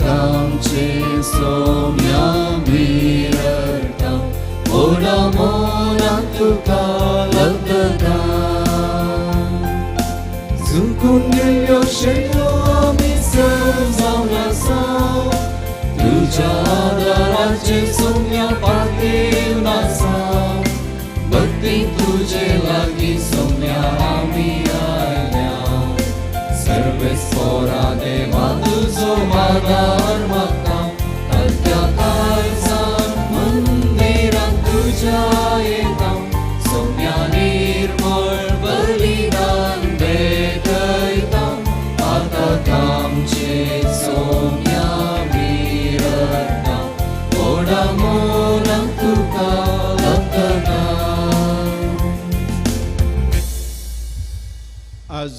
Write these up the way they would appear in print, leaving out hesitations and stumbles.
आमचे सौम्या मिरता मोना मोना तुका लब्धता चुकून गेल्यो शेळयो आमी जावन आसा तुज्या आदाराचे सौम्या पातळीन आसा भक्ती तुजे लागीं सौम्या आमी आयल्या सर्वेस्परा देवा तुजो आदार मागता हलक्या काळजान मंदिरांत तुज्या येता सौम्या निर्मळ बलिदान भेटयता आतां आमचे सौम्या मिरता मोना मोना तुका लब्धता. आज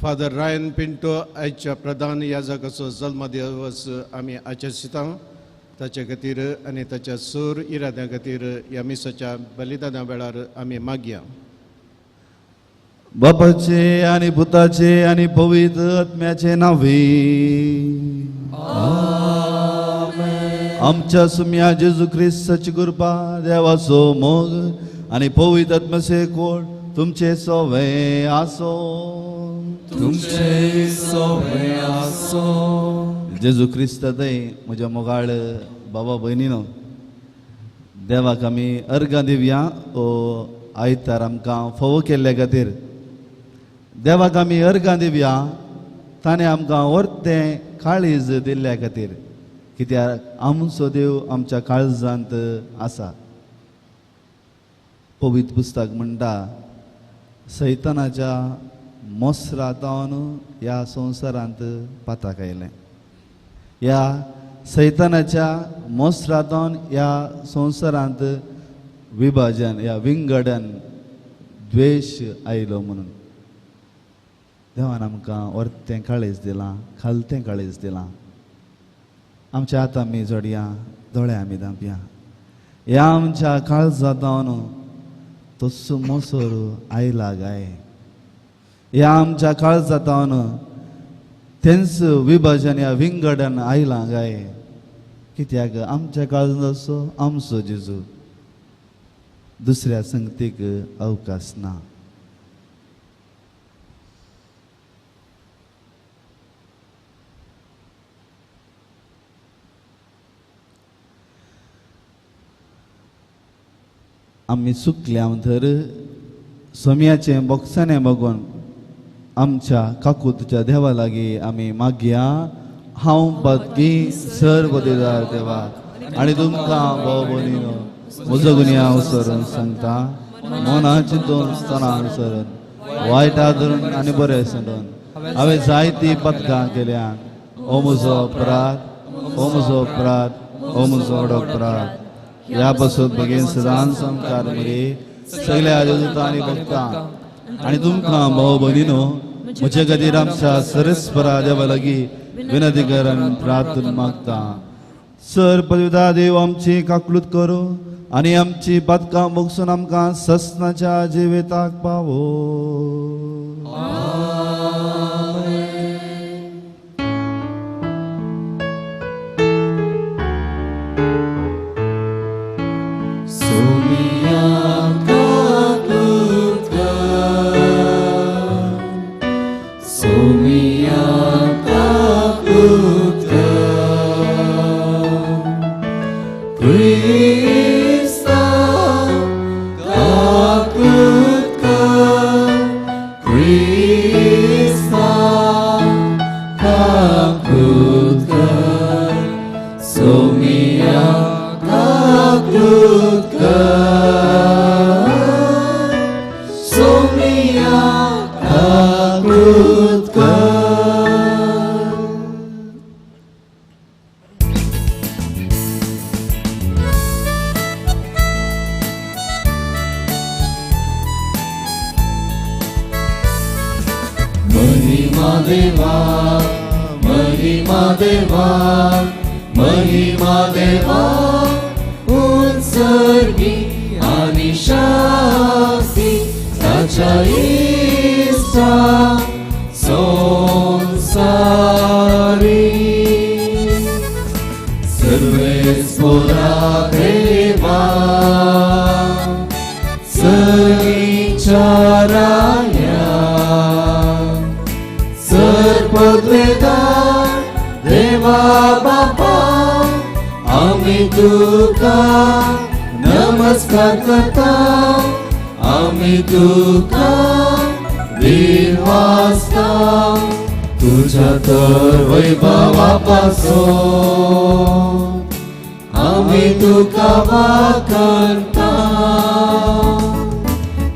फादर रायन पिंटो आयच्या प्रधान याजकाचो जल्म दिवस आमी आचरता. ताचे खातीर आनी ताच्या सूर इराद्या खातीर ह्या मिसाच्या बलिदाना वेळार आमी मागया. बापाचे आनी पुताचे आनी पवित्र आत्म्याचे नावे आमच्या सुम्या जेजू ख्रिस्ताची कृपा देवाचो मोग आनी पवित्र आत्म्याचे कोण तुमचे सोवे आसो. तुमचे सोवे आसो. जेजू ख्रिस्त दय म्हज्या मोगाळ बाबा भयणीनो, देवाक आमी अर्गां दिवया. ओ आयतार आमकां फोव केल्ल्या खातीर देवाक आमी अर्गां दिवया. ताणें आमकां व्हरतें काळीज दिल्ल्या खातीर, कित्याक आमचो देव आमच्या काळजांत आसा. पवित्र पुस्तक म्हणटा सैतानाच्या मोसरातावन ह्या संवसारांत पाताक आयलें. ह्या सैतानाच्या मोसरातावन ह्या संवसारांत विभाजन या विंगडन द्वेश आयलो म्हणून देवान आमकां व्हरतें काळीज दिलां, खालतें काळीज दिलां. आमच्या हात आमी जोडया, दोळे आमी धांपया. ह्या आमच्या काळजांतावन तस्सो मोसोर आयला गाय. ह्या आमच्या काळजांतावन तेंच विभाजन या विंगडन आयलां गाय. कित्याक आमच्या काळजाचो आमचो जेजू, दुसऱ्या संगतीक अवकाश ना. आमी चुकल्या तर सोम्याचें बोगसाणें बघून आमच्या काकूतच्या देवा लागीं आमी मागया. हांव पत्की सर्व दिदार देवा आनी तुमकां भाव भयणीनो म्हजो गुन्यांव विसरून सांगता. मना चिंतून सतां विसरून वायटा धरून आनी बरें सोडून हांवें जायतीं पथकां केल्यां. ओ म्हजो अपराध, ओ म्हजो अपराध, ओ म्हजो व्हडो अपराध. ह्या पासून बेगीन सदांच संस्कार मरे सगळ्या देवतां आनी भक्तां आनी तुमकां भाव भयणीनो म्हजे खातीर आमच्या सरस्परा देवा लागीं विनंती करून प्रार्थना मागता. सर पवित्र देव आमची काकलूत करो आनी आमची पथकां बगसून आमकां ससनाच्या जिविताक पावो. महिमा देवा, महिमा देवा, महिमा देवा, उत्सर्गी आणि शांती ताच्या इष्टा संसारी. देवा सविचाराया सर्वोद्वेदार देवा बापा आम्ही तुका नमस्कार करता आम्ही तुका विश्वासता तुझ्या तर वैभवापासून आम्ही तुका वाकरता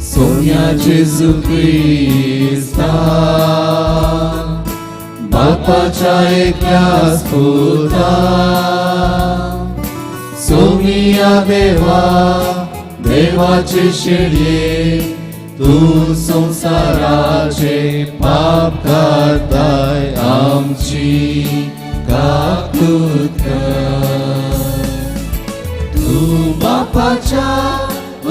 सोन्या जेजू ख्रिस्ता बापाच्या एकल्या स्फुरता सोमिया देवा देवाचे शेडये तू संसाराचे पाप काढताय आमची काकूत कर तू बापाच्या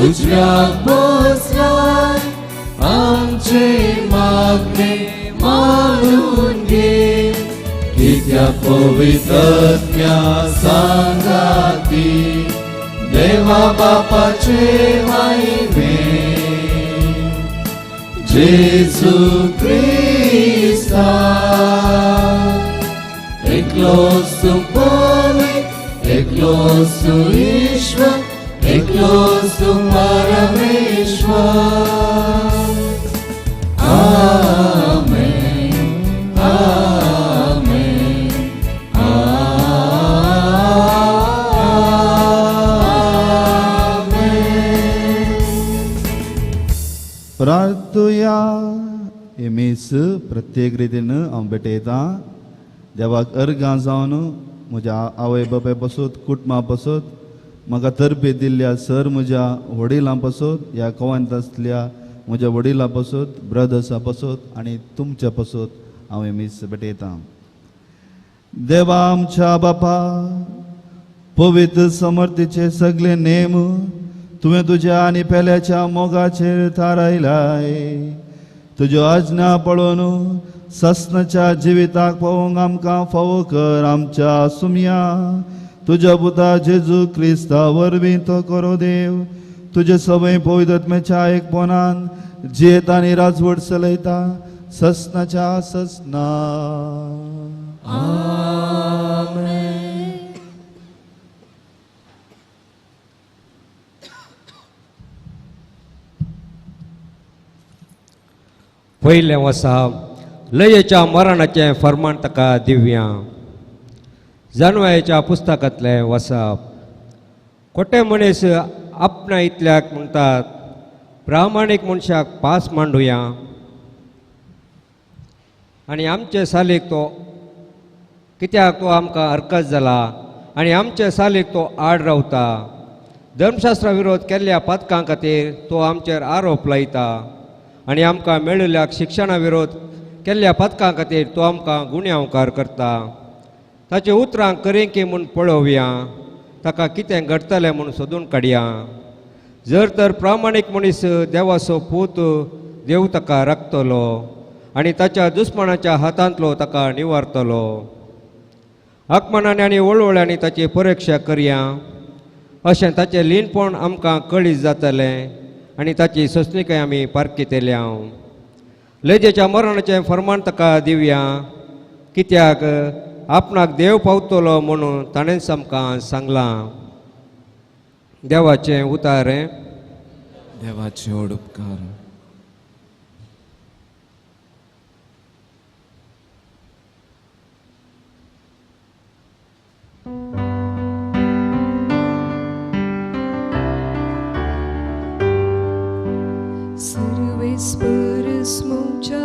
उजव्याक बसलाय आमचे मागणे मानून घे कित्याक पवित्रत्या सांगाती देवा बापाचे महिमे जेजू ख्रिस्ता एकलोच तू पवित्र एकलोच तू ईश्वर एकलोच तू परमेश्वर आमेन आमेन आमेन प्रार्थुया एमीस प्रत्येक रितीन हांव भेटयता देवाक अर्गां जावन म्हज्या आवय बापाय पासून कुटुंबा पासून म्हाका तरबेत दिल्ल्या सर म्हज्या वडिलां पासून ह्या कोवंत आसल्या म्हज्या वडिलां पासून ब्रदर्सा पासून आनी तुमच्या पासून हांव एमीस भेटयता देवा आमच्या बापा पवित्र समर्थीचे सगळे नेम तुवें तुज्या आनी पेल्याच्या मोगाचेर थारायलाय तुज्यो आज्ञा पळोवन सस्नाच्या जिविताक पावोवंक आमकां फावो कर आमच्या सुमया तुज्या पुता जेजू क्रिस्ता वरवीं तो करो देव तुजे सवय पवित्रत्मेच्या एकपणान जियेता आनी राजवट चलयता सस्नाच्या सस्ना पयलें वर्सा लयेच्या मरणाचें फर्माण ताका दिव्या जानवायेच्या पुस्तकांतलें वसप खोटे मनीस आपणा इतल्याक म्हणटात प्रामाणीक मनशाक पास मांडुया आनी आमचे सालीक तो कित्याक तो आमकां हरकत जाला आनी आमचे सालीक तो आड रावता धर्मशास्त्रा विरोध केल्ल्या पथकां खातीर तो आमचेर आरोप लायता आनी आमकां मेळिल्ल्या शिक्षणा विरोध केल्ल्या पथकां खातीर तो आमकां गुन्यांवकार करता ताचे उतरां करेंकी म्हूण पळोवया ताका कितें घडटलें म्हूण सोदून काडया जर तर प्रामाणीक मनीस देवाचो पूत देव ताका राखतलो आनी ताच्या दुस्मनाच्या हातांतलो ताका निवारतलो आत्मनांनी आनी वळवळ्यांनी ताची परिक्षा करया अशें ताचें लीनपण आमकां कळीत जातलें आनी ताची सोंसणीकाय आमी पारखितल्या लेजेच्या मरणाचें फर्माण ताका दिवया कित्याक आपणाक देव पावतलो म्हणून ताणेंच आमकां सांगलां देवाचें उतार देवाचे व्हड उपकार Spărăsmucea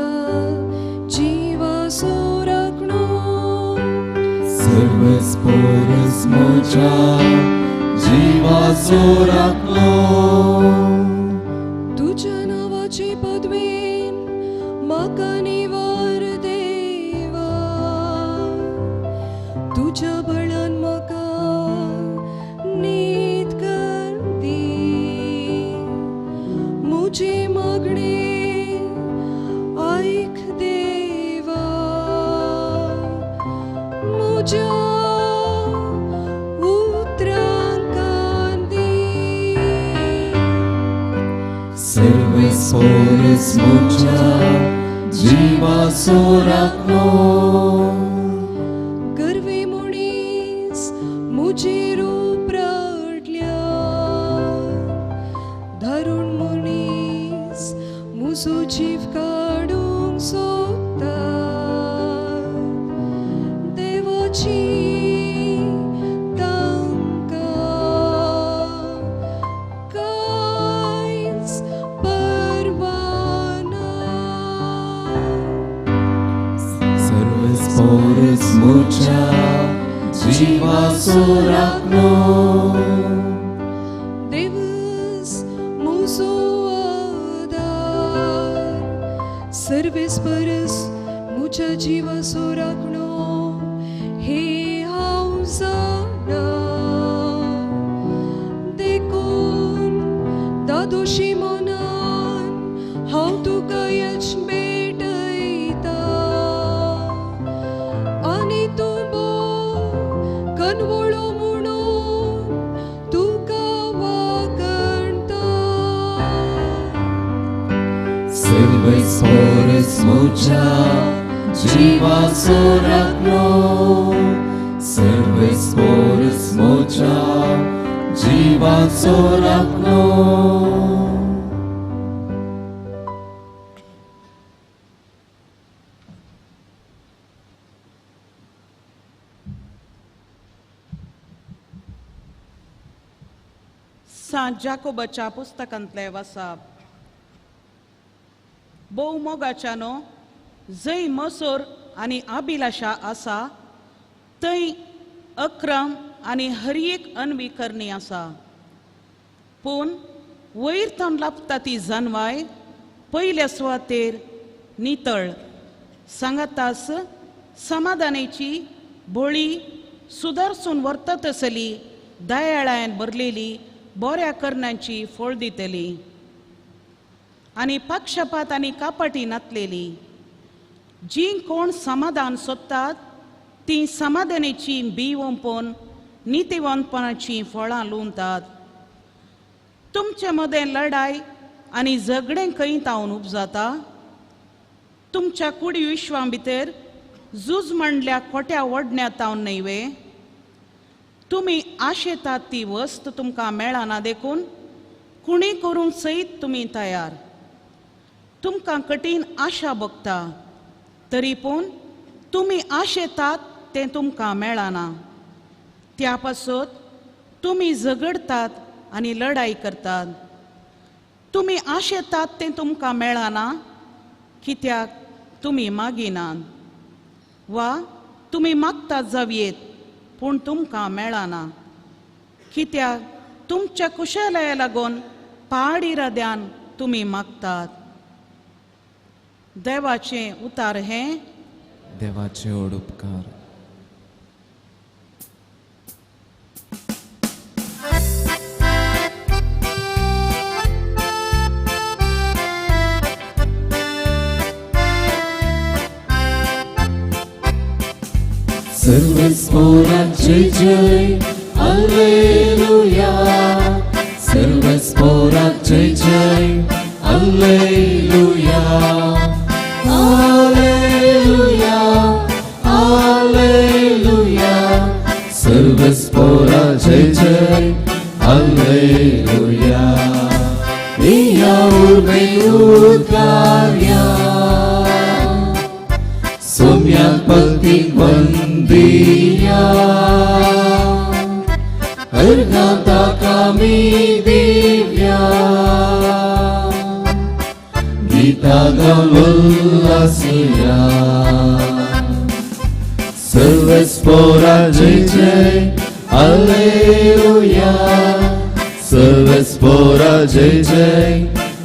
jiva sorakno सर्वच परस मोच्या जीवाचो राखलो तुझ्या नावाची पदवीन म्हाका निवार देवा तुझ्या बळान म्हाका नीत कर दी मुजी मागणी ऐक देवा मुझ्या उतरांका स्पोरस म्हज्या जिवाचो राखणो गर्वी मनीस मुजेर उपराटल्या धारुण मनीस मुजो जीव काडूंक सोदता देवाची तांकां कांयच पर्वा ना सर्व स्पोरस म्हज्या जिवाचो राखणो देवस मुजो आदार सर्वेस परस मुझ्या जिवाचो राखणो हे हांव जाणा देखून दादोशी मनान हांव तुका भेटयता आनी तूं कनवळो म्हणून तुका वागणता सर्व स्पोरस म्हज्या जिवाचो राखणो सर्व स्पोरस म्हज्या जिवाचो राखणो सांत जाकोबाच्या पुस्तकांतले वाचप भोव मोगाच्यानो जंय मसोर आनी अभिलाशा आसा थंय अक्रम आनी हर एक अनविकरणी आसा पूण वयर थावन लाभता ती जानवाय पयल्या सुवातेर नितळ सांगातास समाधानाची बोळी सुदारसून वर्तत आसली दयाळायन भरलेली बऱ्या कर्णांची फळ दितली आनी पक्षपात आनी कापाटी नातलेली जी कोण समाधान सोदतात ती समाधानाची बी ओंपून नितीवंतपणाची फळां लुंतात तुमचे मदें लढाय आनी झगडें खंय तावन उपजाता तुमच्या कुडी विश्वां भितर झूज म्हणल्या खोट्या वडण्या तावन न्हयवे तुमी आशेतात ती वस्त तुमकां मेळना देखून कुणी करूंक सयत तुमी तयार तुमकां कठीण आशा भोगता तरी पूण तुमी आशेतात तें तुमकां मेळना त्या पासत तुमी झगडतात आनी लढाई करतात तुमी आशेतात तें तुमकां मेळना कित्याक तुमी मागिनात वा तुमी मागतात जावयेत पूण तुमकां मेळना कित्याक तुमच्या कुशलया लागून पहाडी रद्यान तुमी मागतात देवाचें उतार हें देवाचे व्हड उपकार सर्व स्पोरांचे जय हालेलुया सर्व स्पोरांचे जय हालेलुया हालेलुया हालेलुया सर्व स्पोरांचे जय हालेलुया या उर्मे उद्गार्या सोम्याक भक्तीक वंदिया अर्घांता कामी दिव्या गीता गावन उल्हासुया सर्व स्पोरा जय जय हालेलुया सर्व स्पोरा जय जय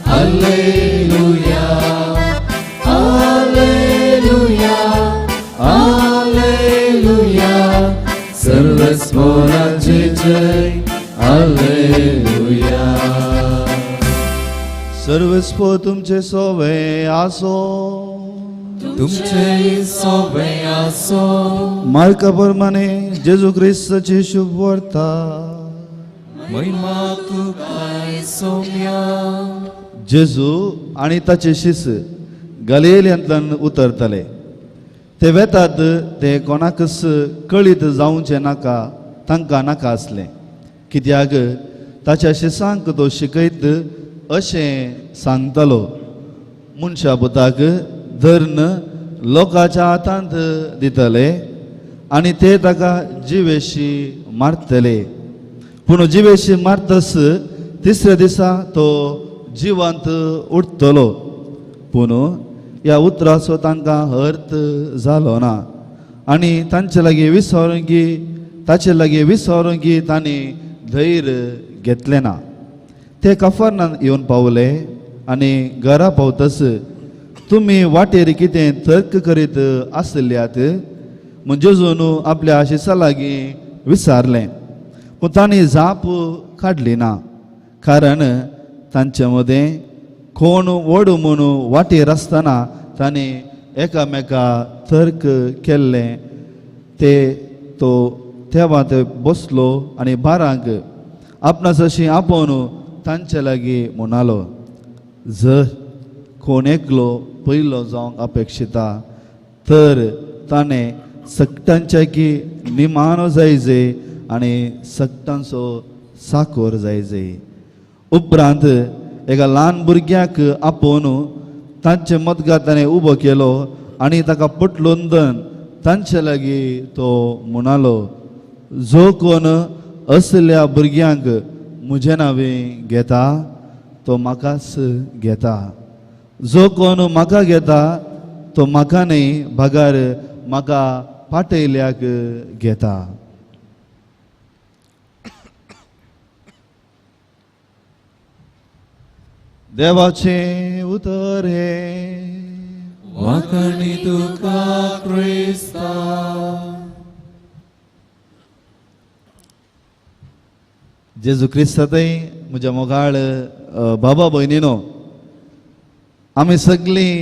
हालेलुया हालेलुया हालेलुया सर्व स्पोरा जय जय हालेलुया सर्व स्पो तुमचे सोवे आसो तुमचे सोबे आसो मार्का प्रमाणे जेजू ख्रिस्ताची शुभ वार्ता महिमा तुकाय सोम्या जेजू आनी ताचे शिस गलिलेंतल्यान उतरतले. ते वेतात ते कोणाकच कळीत जावचे नाका, तांकां नाका आसलें. कित्याक ताच्या शिसांक तो शिकयत अशें सांगतालो, मनशा पुताक धर्न लोकांच्या हातांत दितले आनी ते ताका जिवेशी मारतले. पूण जिवेशी मारतस तिसऱ्या दिसा तो जिवंत उठतलो. पूण ह्या उतराचो तांकां अर्थ जालो ना आनी तांचे लागीं विसरूंकी ताचे लागीं विसरूंकी तांणी धैर्य घेतलें ना. ते कफरनान येवन पावले आनी घरा पावतस तुमी वाटेर कितें तर्क करीत आसल्यात म्हूण जेजून आपल्या शिसा लागीं विचारलें. पूण तांणी जाप काडली ना, कारण तांचे मदें कोण वड म्हूण वाटेर आसतना तांणी एकामेका तर्क केल्लें. तो तेव्हा ते बसलो आनी बारांक आपणास अशी आपोवन तांचे लागीं म्हणालो, जर कोण एकलो पयलो जावंक अपेक्षिता तर ताणें सक्तांच्याकी निमाणो जायजे आनी सक्तांचो साकोर जायजे. उपरांत एका ल्हान भुरग्याक आपोवन तांचे मदगां ताणें उबो केलो आनी ताका पटलून तांचे लागीं तो म्हणालो, जो कोण असल्या भुरग्यांक म्हजें नांवें घेता तो म्हाकाच घेता. जो कोण म्हाका घेता तो म्हाका न्ही भागार म्हाका पाटयल्याक घेता. देवाचें उतर हे वाकणी तुका क्रिस्ता. जेजू क्रिस्तातय म्हज्या मोगाळ बाबा भयणीनो, आमी सगळीं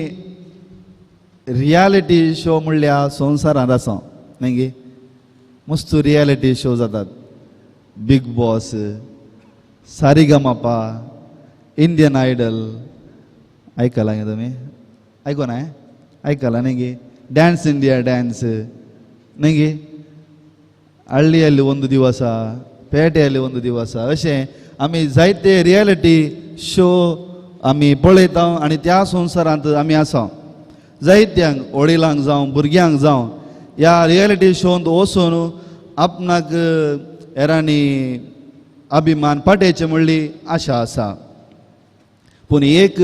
रियालिटी शो म्हणल्या संवसारांत आसा न्ही गे. मस्त रियालिटी शो जातात. Bigg Boss, Sa Re Ga Ma Pa, Indian Idol, आयकलां गे तुमी? आयको ना आयकलां न्ही गे. ಡ್ಯಾನ್ಸ್ ಇಂಡಿಯಾ ಡ್ಯಾನ್ಸ್ न्ही गे. हळ्ळी ಒಂದು ದಿವಸ, पेट्याली ಒಂದು ದಿವಸ, अशें आमी जायते रियालिटी शो आमी पळयता आनी त्या संवसारांत आमी आसा. जायत्यांक वडिलांक जावं भुरग्यांक जावं ह्या रियालिटी शोंत वचून आपणाक हेरांनी अभिमान पाटयचे म्हणली आशा आसा. पूण एक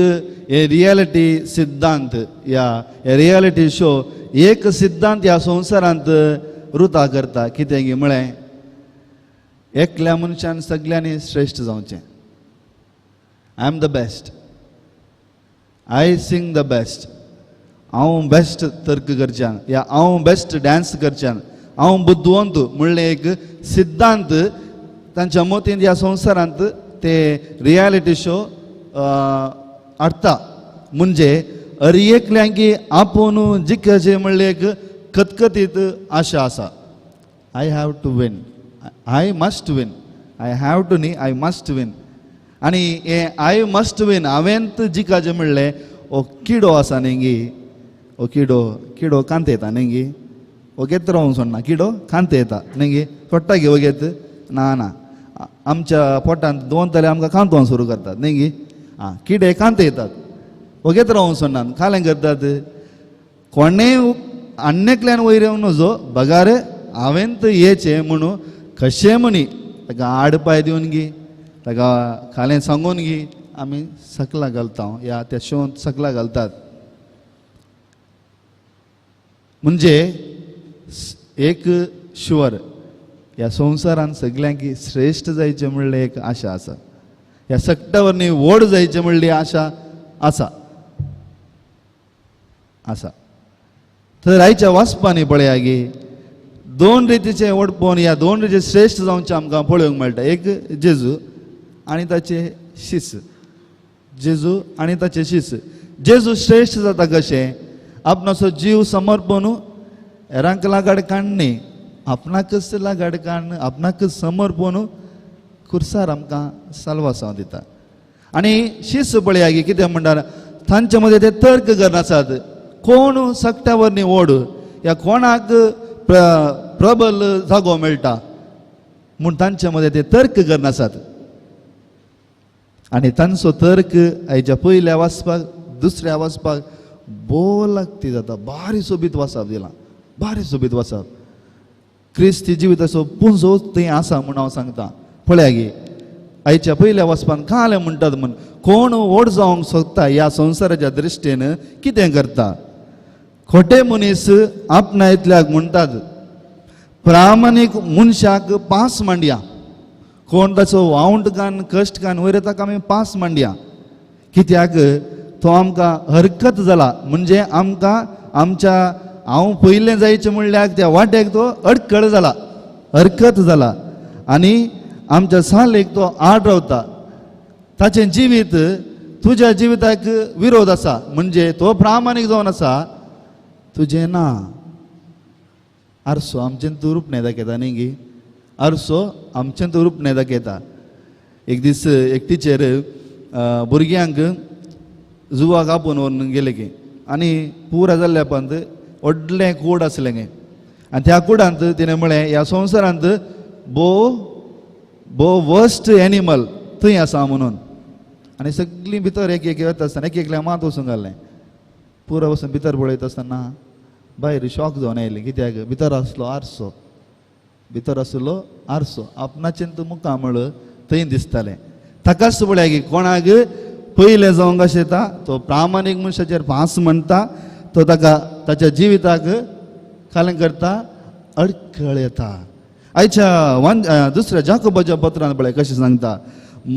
हे रियालिटी सिद्धांत ह्या रियालिटी शो एक सिद्धांत ह्या संवसारांत रुता करता. कितें गे म्हळें, एकल्या मनशान सगळ्यांनी श्रेश्ठ जावचें. I am the best, I sing the best, हांव बेस्ट तर्क करच्यान या हांव बेस्ट डान्स करच्यान हांव बुद्धवंत म्हणलें एक सिद्धांत तांच्या मतींत ह्या संवसारांत ते रियालिटी शो हाडटा. म्हणजे एकल्यांकी आपूण जिखचे म्हणलें एक खतखतीत आशा आसा. I have to win, I must win, I have to न्ही आय मस्ट वीन. आनी हे आय मस्ट वीन हांवें जिखाचें म्हणलें हो किडो आसा न्ही गे. हो किडो कांत येता न्ही गे. वगेत रावूंक सोडना. किडो कांत येता न्ही गे. पडटा गे वगेत ना आमच्या पोटांत दोवरतले आमकां कांतोवंक सुरू करतात न्ही गे. किडे कांत येतात वगेत रावूंक सोडनात. खालें करतात कोणेंय अन्यकल्यान वयर येवंक नजो बगार हांवें येचें म्हणून कशें म्हणी ताका आड पांय दिवन गी, ताका खालें सांगून गी आमी सकला घालता या त्या शोंत सकला घालतात. म्हणजे एक शुवर ह्या संवसारांत सगळ्यांक श्रेश्ठ जायचें म्हणलें एक आशा आसा. ह्या सक्ता वरवीं व्हड जायचें म्हणली आशा आसा आसा. तर आयच्या वाचपांनी पळया गे दोन रितीचे वडपण ह्या दोन रिती श्रेश्ठ जावचें आमकां पळोवंक मेळटा. एक जेजू आनी ताचे शिस. जेजू आनी ताचे शिस. जेजू श्रेश्ठ जाता कशें, आपणाचो जीव समर्पण हेरांक लागाड काडणी, आपणाकच लागाड काडन आपणाकच समर्पण खुर्सार आमकां साल्वासांव दिता. आणि शिस्त पळयागी कितें म्हणटा तांचे मदें ते तर्क करनासात कोण सक्त्यावर न्ही ओड या कोणाक प्रबल जागो मेळटा म्हूण तांचे मदें ते तर्क करनासात आनी तांचो तर्क हेच्या पयल्या वाचपाक दुसऱ्या वाचपाक बो लागती जाता बारी सोबीत वाचप दिलां बारी सोबीत वाचप क्रिस्ती जिविताचो पुंजो थंय आसा म्हूण हांव सांगता पळया गे आयच्या पयल्या वचपान काले म्हणटात म्हण कोण व्हड जावंक सोदता ह्या संवसाराच्या दृश्टेन कितें करता खोटे मनीस आपणायतल्याक म्हणटात प्रामाणीक मनशाक पास मांडया कोण ताचो वावंटकान कश्टकान वयर ताका आमी पास मांडया कित्याक तो आमकां हरकत जाला म्हणजे आमकां आमच्या हांव पयलें जायचें म्हणल्यार त्या वाटेक तो अडखळ जाला हरकत जाला आनी आमच्या सालेक तो आड रावता ताचें जिवीत तुज्या जिविताक विरोध आसा म्हणजे तो प्रामाणीक जावन आसा तुजें ना आरसो आमचें तूं रूप न्ही दाखयता न्ही गी आरसो आमचें तूं रूप न्ही दाखयता एक दीस एक टिचर भुरग्यांक जुवाक आपोवन व्हरून गेले की आनी पुरा जाल्ल्या पंत व्हडलें कूड आसलें गे आनी त्या कुडांत तिणें म्हळें ह्या संवसारांत बो वर्स्ट एनिमल थंय आसा म्हणून आनी सगळीं भितर एक एक वता आसतना एक एकल्या मात वचूंक घालें पुरो वचून भितर पळयता आसतना भायर शॉक जावन आयलें कित्याक भितर आसलो आरसो भितर आसलो आरसो आपणाचें तूं मुखामळ थंय दिसतालें ताकाच पळया की कोणाक पयलें जावंक अशें येता तो प्रामाणीक मनशाचेर भास म्हणटा तो ताका ताच्या जिविताक कालें करता अडखळ येता आयच्या दुसऱ्या जाकोबाच्या पत्रान पळय कशें सांगता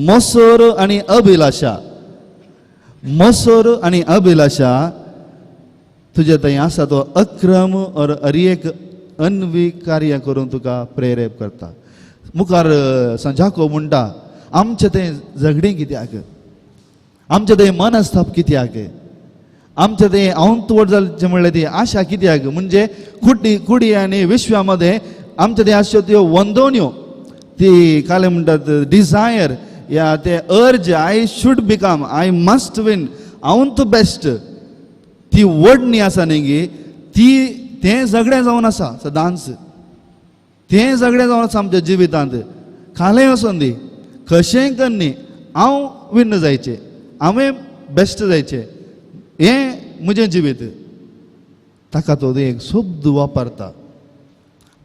मसोर आनी अभिलाशा तुजे थंय आसा तो अक्रम और अरियेक अन्वी कार्य करून तुका प्रेरेप करता मुखार जाकोब म्हणटा आमचें तें झगडीं कित्याक आमचें तें मनस्ताप कित्याक आमचें तें आवंतवड जाल्चें म्हणलें ती आशा कित्याक म्हणजे कुडी आनी विश्वा मध्ये आमचे ते अश्यो त्यो वंदोन्यो ती काले म्हणटात डिझायर या ते अर्ज I should become I must win हांव तूं बेस्ट ती वड न्ही आसा न्ही गे ती तें झगडें जावन आसा सदांच तें झगडें जावन आसा आमच्या जिवितांत कालें वचोन दी कशेंय कर न्ही हांव विन्न जायचें हांवें बेस्ट जायचें हें म्हजें जिवीत ताका तो एक शब्द वापरता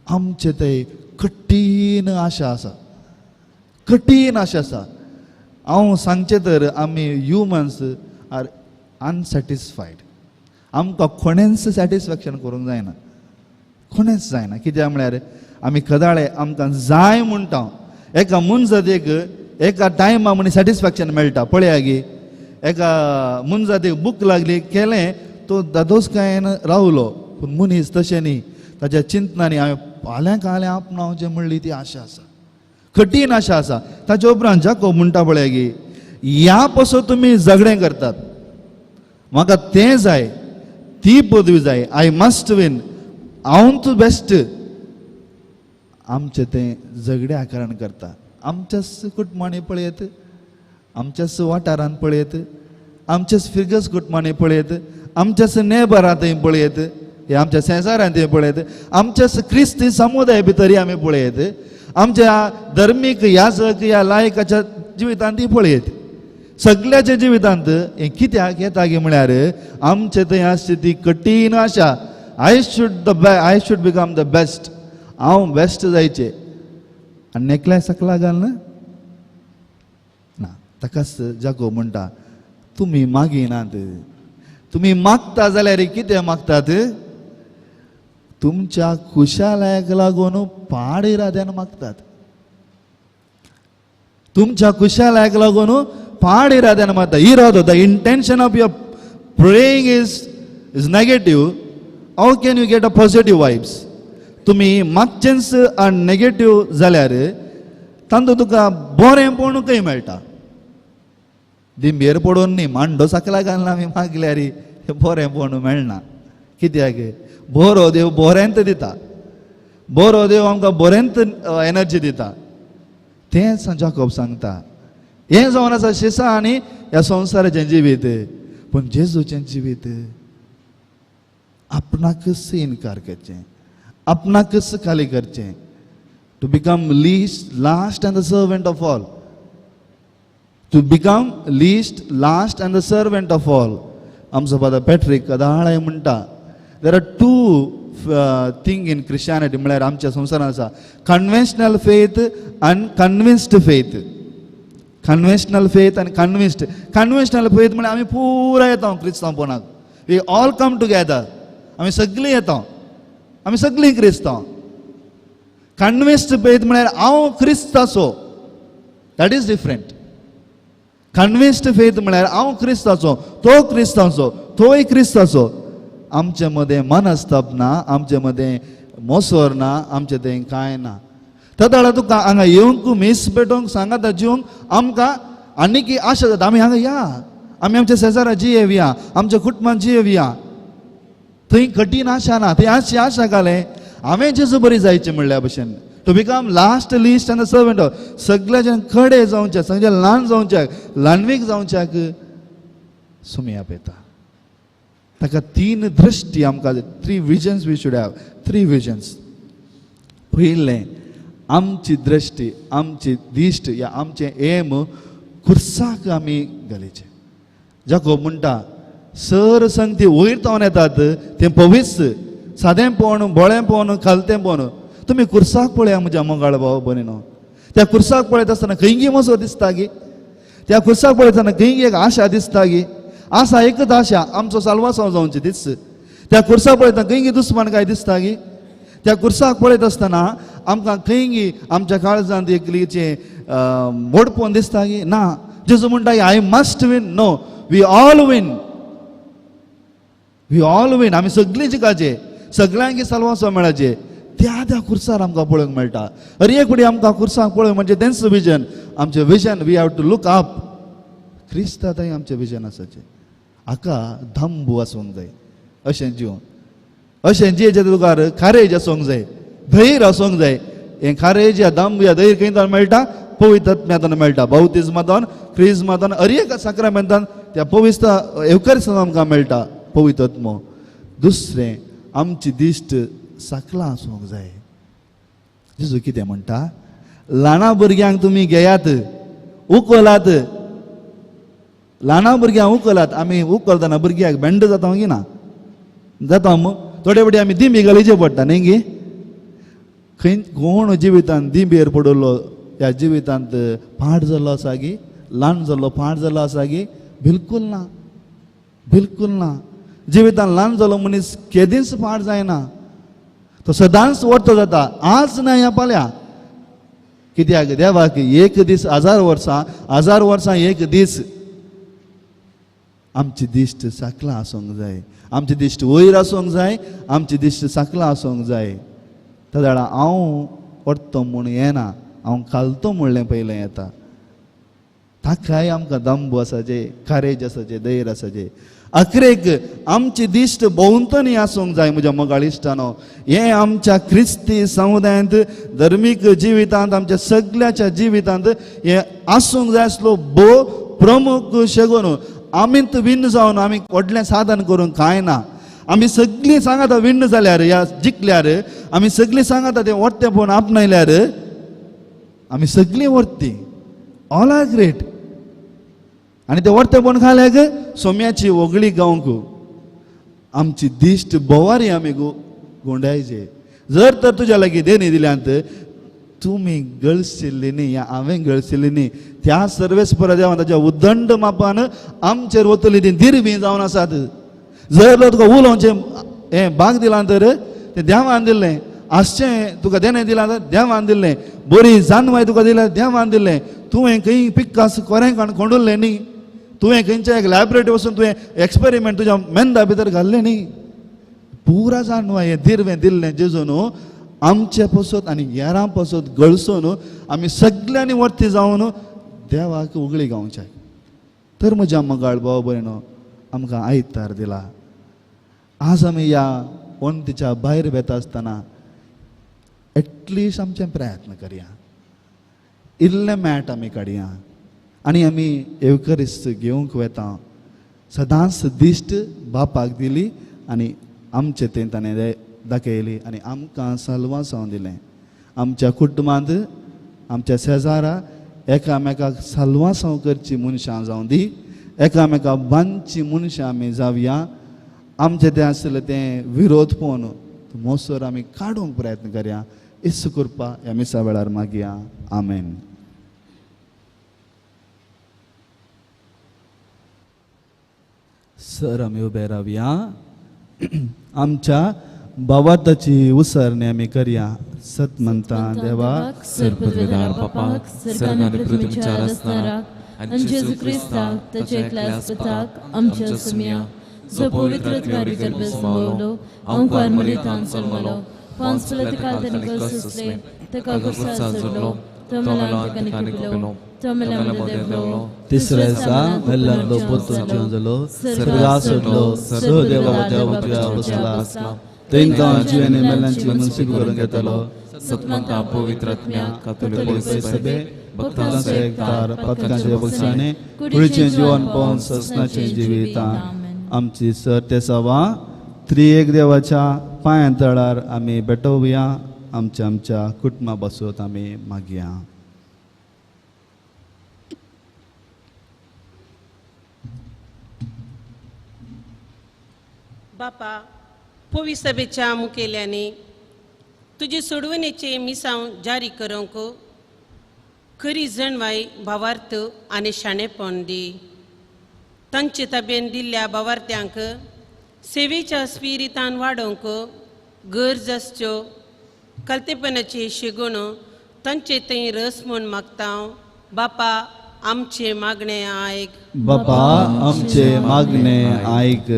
आमचे ते कठीण आशा आसा कठीण आशा आसा हांव सांगचें तर आमी ह्युमन्स आर अनसॅटिस्फायड आमकां कोणेंच सॅटिस्फॅक्शन करूंक जायना कोणेंच जायना कित्याक म्हळ्यार आमी कदाळे आमकां जाय म्हणटा एका मनजातीक एका टायमा म्हण सॅटिस्फॅक्शन मेळटा पळया गे एका मनजातीक भूक लागली केलें तो दादोसकायेन रावलो पूण मनीस तशें न्ही ताच्या चिंतनांनी हांवें फाल्यां कालें आपणावचें म्हणली ती आशा आसा कठीण आशा आसा ताच्या उपरांत जाकोब म्हणटा पळया गे ह्या पासून तुमी झगडें करतात म्हाका तें जाय ती पदवी जाय आय मस्ट विन हांव तूं बेस्ट आमचें तें झगड्या कारण करता आमच्याच कुटुंबांनी पळयत आमच्याच वाठारांत पळयत आमच्याच फिगर्स कुटुंबांनी पळयत आमच्याच नेबरांतय पळयत हे आमच्या शेजाऱ्यांत पळयत आमच्याच क्रिस्ती समुदाया भितरय आमी पळयत आमच्या धर्मीक याजक या लायकाच्या जिवितांत पळयत सगळ्याच्या जिवितांत हें कित्याक येता गे म्हळ्यार आमचे थंय आसची ती कठीण आशा I should become the best हांव बेस्ट जायचें आनी नेकलेस सकला घाल ना ताकाच जाकोब म्हणटा तुमी मागिनात तुमी मागता जाल्यार कितें मागतात तुमच्या खुशालायक लागून पाड इराद्यान मागतात तुमच्या खुशालायक लागून पाड इराद्यान मागता इरादो the intention of your praying is negative how can you get a positive vibes तुमी मागचेंच नेगेटिव्ह जाल्यार तांतूं तुका बरेंपणूकय मेळटा दिंबेर पडोवन न्ही मांडो सकला घालना आमी मागल्यार बरेंपण मेळना कित्याक बरो देव बरेंत दिता बरो देव आमकां बरेंत एनर्जी दिता तेंच जाकोब सांगता हे जावन आसा शिसा आनी ह्या संवसाराचें जिवीत. पूण जेजूचें जिवीत आपणाकच इन्कार करचें, आपणाकच खाली करचें. To become least last and the servant of all. To become least last and the servant of all. आमचो फादर पॅट्रिक कदाळाय म्हणटा there are two thing in Christianity म्हळ्यार आमच्या संवसारान आसा कन्वेन्शनल फेथ आनी कन्विन्स्ड फेथ. कन्वेन्शनल फेथ आनी कन्विन्स्ड. Conventional faith म्हळ्यार आमी पुराय येता क्रिस्तांवपणाक. We all come together. आमी सगळीं येता, आमी सगळीं क्रिस्तांव. कन्विन्स्ड फेथ म्हळ्यार हांव क्रिस्त आसो, दॅट इज डिफरंट. कन्विन्स्ड फेथ म्हळ्यार हांव क्रिस्त आसो, तो क्रिस्त आसो, तोय क्रिस्त आसो. आमचे मदें मनस्ताप ना, आमचे मदें मोसोर ना, आमचे थंय कांय ना. त्या वेळार तुका हांगा येवंक मीस पेटोवंक सांगाता जिवंक आमकां आनीक आशा जाता. आमी हांगा या, आमी आमच्या शेजारा जियेवया, आमच्या कुटुंबान जियेवया. थंय कठीण आशा ना, थंय आशा घालें हांवें जेजू बरी जायचें म्हणल्या भशेन. To become last least and the servant of. सगळ्याचे खडे जावचे, सगळे ल्हान जावच्याक, ल्हानवीक जावच्याक सुमी आपयता. ताका 3 दृश्टी आमकां 3 visions we should have. 3 visions. पयलें आमची दृश्टी, आमची दिश्ट या आमचें एम खुर्साक आमी घालीचें. जाकोब म्हणटा सर संगती वयर तावन येतात तें पवित्र, सादेंपण, बोळेंपण, खालतेंपण. तुमी खुर्साक पळया म्हज्या मोगाळ भाव भयणीनो. त्या खुर्साक पळयता आसतना खंयगी मसो दिसता गी. त्या खुर्साक पळयतना खंयगी एक आशा दिसता गी. आसा एकच आशा आमचो साल्वासांव जावचें दीस. त्या खुर्साक पळयतना खंयगी दुस्मान काय दिसता गी. त्या खुर्साक पळयत आसतना आमकां खंयगी आमच्या काळजांत एकलीचें मोडपण दिसता गी. ना, जेजू म्हणटा I must win. No, we all win. We all win. आमी सगळीं जिकाचे, सगळ्यांक साल्वासांव मेळाचे. त्या खुर्सार आमकां पळोवंक मेळटा. अरे एक फुटी आमकां खुर्साक पळोवंक म्हणजे तेंच विजन. आमचें vision we have to look up. क्रिस्ता थंय आमचें विजन आसाचें. हाका धम्बू आसूंक जाय अशें जिवन. अशें जियेच्या तुकार खारेज आसूंक जाय, धैर्य आसूंक जाय. हें खारेज या दम या धैर्य खंय मेळटा? पवित्र आत्म्यांतल्यान मेळटा. बावतिजमांतल्यान, क्रिस्मांतल्यान, हर एक साक्रामेंतान त्या पवित्र एवकारिस्तान आमकां मेळटा पवित्र आत्मो. दुसरें आमची दिश्ट साकलां आसूंक जाय. जेजू कितें म्हणटा? ल्हाना भुरग्यांक तुमी घेयात, उखलात. ल्हाना भुरग्यांक उखलात. आमी उखलतना भुरग्यांक बेंड जाता गी ना? जाता मग. थोडे फावटी आमी दिंबी घालीचें पडटा न्ही गी. खंय कोण जिवितांत दिंबेर पडलो ह्या जिवितांत पाड जाल्लो आसा गी? ल्हान जाल्लो पाड जाल्लो आसा गी? बिलकूल ना, बिलकूल ना. जिवितांत ल्हान जालो मनीस केदींच पाड जायना. तो सदांच वर्त जाता. आज ना ह्या फाल्यां. कित्याक देवाक एक दीस 1000 वर्सां, 1000 वर्सां एक दीस. आमची दिश्ट साकलां आसूंक जाय. आमची दिश्ट वयर आसूंक जाय. आमची दिश्ट साकलां आसूंक जाय. त्या वेळा हांव वरतो म्हूण येना, हांव खालतो म्हणलें पयलें येता. ताकाय आमकां दंब आसाचे, खारेज आसाचे, धैर्य आसाचे. अखरेक आमची दिश्ट भोंवतणी आसूंक जाय म्हज्या मोगाळ इश्टानो. हें आमच्या क्रिस्ती समुदायांत, धर्मीक जिवितांत, आमच्या सगळ्याच्या जिवितांत हें आसूंक जाय आसलो प्रमुख शेगोन. आमींत विन्न जावन आमी व्हडलें साधन करूंक कांय ना. आमी सगळीं सांगाता विन्न जाल्यार या जिखल्यार, आमी सगळीं सांगाता तें वर्तें पळोवन आपणायल्यार आमी सगळीं वर्ती. All R great. आनी तें वर्तें पळोवन खाल्याक सोम्याची वगळी गावंक आमची दिश्ट बोवारी आमी गोंडायचे. जर तर तुज्या लागीं देणी दिल्यांत तुमी गळशिल्ली न्ही या हांवें गळशिल्ली न्ही, त्या सर्वेस्परा देवान ताच्या उदंड मापान आमचेर वतली ती दिरवी जावन आसात. जर तुका उलोवचें हें भाग दिलां तर तें देवान दिल्लें. आसचें तुका देणें दिलां तर देवान दिल्लें. बरी जानवाय तुका दिल्यार देवान दिल्लें. तुवें खंय पिक्कास कोरेंकाण कोंडुल्लें न्ही. तुवें खंयच्या एक लॅबोरेटरी वचून तुवें एक्सपेरिमेंट तुज्या मेंदा भितर घाल्लें न्ही. पुरा जानवाय हें दिरवें दिल्लें जेजून आमचे पसत आनी हेरां पसत गळसून आमी सगळ्यांनी वर्ती जावन देवाक उगळी गावचे. तर म्हज्या मोगाळ भाव भयणो आमकां आयतार दिला. आज आमी ह्या वंतीच्या भायर वेता आसतना एटलिस्ट आमचे प्रयत्न करया. इल्लें मॅट आमी काडया आनी आमी एवकरिस्त घेवंक वेता सदांच दिश्ट बापाक दिली आनी आमचे ते ताणें दाखयली आनी आमकां साल्वासांव दिलें. आमच्या कुटुंबांत आमच्या शेजारा एकामेकाक साल्वासांव करची मनशां जावं दी, एकामेकाक बांदची मनशां आमी जावया. आमचें तें आसलें तें विरोध पळोवन मोसोर आमी काडूंक प्रयत्न करया. इस्स कृपा ह्या मिसा वेळार मागया. आमेन. सर आमी उबे रावया. आमच्या भावाताची उसरणी आमी करया. सत म्हणटा देवा सर्पद्वेदार बापाक सर्ग आनी पृथ्वीच्या रचणाराक आनी जेजू क्रिस्ताक ताच्या एकल्या पुताक आमच्या सुम्या जो पवित्रत्वारी गर्भ समावलो ओंकार मरितान जल्मलो पांच पिलाताकाल ताणे कस सोंसले ताका गुरसा जोडलो तो मेलान ताका निकपिलो तो मेला देवलो तिसऱ्या दिसा मेल्लांतलो पोतून जिवन जालो स्वर्गाक सोडलो सहदेवाच्या उजव्या बसला तेंकां जिवेनी मेल्लांची मनसूक करून घेतलो सतमंता पवित्र आत्म्या कातोलीक सभे भक्तांचे एकतार पत्कांचे बक्षाने कुडीचें जिवन पावन ससनाचें जिवितां आमची सर ते सवा त्रिएक देवाच्या पांया तळार आमी पेटोवया. आमच्या कुटुंबा बसोत आमी मागया. बापा पवित्र सभेच्या मुखेल्याने तुझे सोडवणेचे मिसांव जारी करूंक खरी जणवाय भावार्थ आनी शाणेपण दी. तांचे ताब्यान दिल्ल्या भावार्थ्यांक सेवेच्या स्पिरितान वाडोवंक गरज आसच्यो कलतेपणाचे शेगोण तांचे थंय रस म्हूण मागता. बापा आमचे मागणे आयक. बापा आमचे मागणे आयक.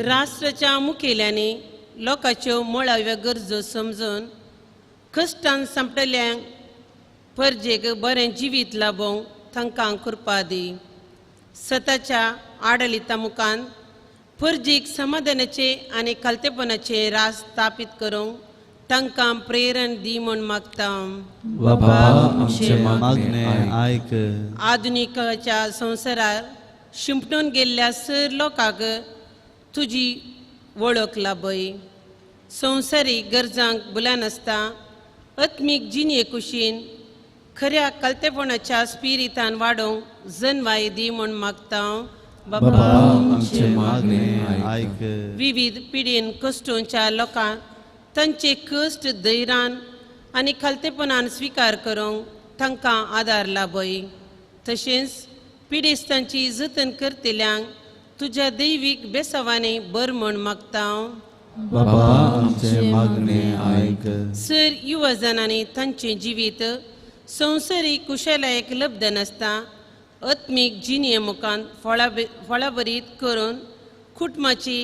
राष्ट्राच्या मुखेल्याने लोकांच्यो मुळाव्या गरजो समजून कश्टान संपटल्यांक परजेक बरें जिवीत लाबोवंक तांकां कृपा दी. सताच्या आडलिता मुखान परजेक समाधानाचे आनी कलतेपणाचे रास स्थापीत करूंक तांकां प्रेरण दी म्हूण मागता. बापा आमचे मागणे आयक. आधुनिकाच्या संवसारात शिंपटून गेल्ल्या सर लोकांक तुजी वळख लाभय. संवसारीक गरजांक भुलानासता आत्मीक जिणे कुशीन खऱ्या कलतेपणाच्या स्पिरितान वाडोवंक जणवाय दी म्हूण मागता. बापा आमचे मागणे आयक. विविध पिढीन कश्टोवच्या लोकांक तांचे कश्ट धैर्यान आनी कलतेपणान स्विकार करूंक तांकां आदार लाभय. तशेंच पिडेस्तांची जतन करतल्यांक तुज्या दैवीक बेसावांनी बर म्हूण मागता. बापा आमचे मागणे आयक. सर युवजनांनी तांचे जिवीत संवसारीक कुशलायेक लब्ध नासता आत्मीक जिणे मुखान फळाबरीत करून कुटुंबाची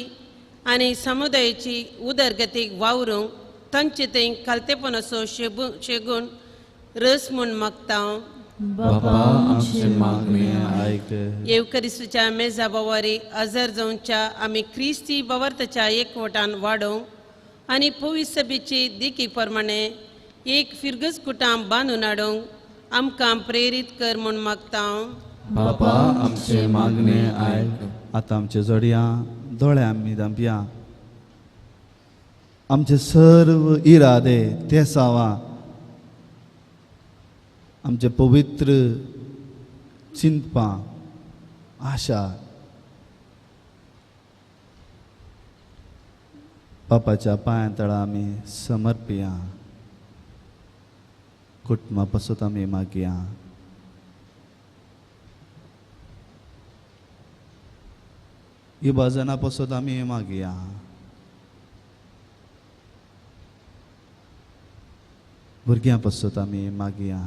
आनी समुदायाची उदरगतीक वावरूंक तांचे थंय कलतेपणाचो शेगूण रस म्हूण मागता. बापा आमचे मागणे आयक. येवकरिस्ताच्या मेजा बोवारी हजर जावच्या आमी क्रिस्ती भावार्थाच्या एकवटान वाडोवंक आनी पवित्र सभेचे देखी प्रमाणे एक फिरगस कुटाम बांदून हाडूंक आमकां प्रेरीत कर म्हूण मागता. बापा आमचे मागणे आयक. आतां आमचे जोडया दोळे आमी धांपया. आमचे सर्व इरादे ते सावा आमचे पवित्र चिंतपां आशा बापाच्या पांया तळा आमी समर्पया. कुटुंबा पासत आमी मागया. इबाजना पासत आमी मागया. भुरग्यां पासत आमी मागया.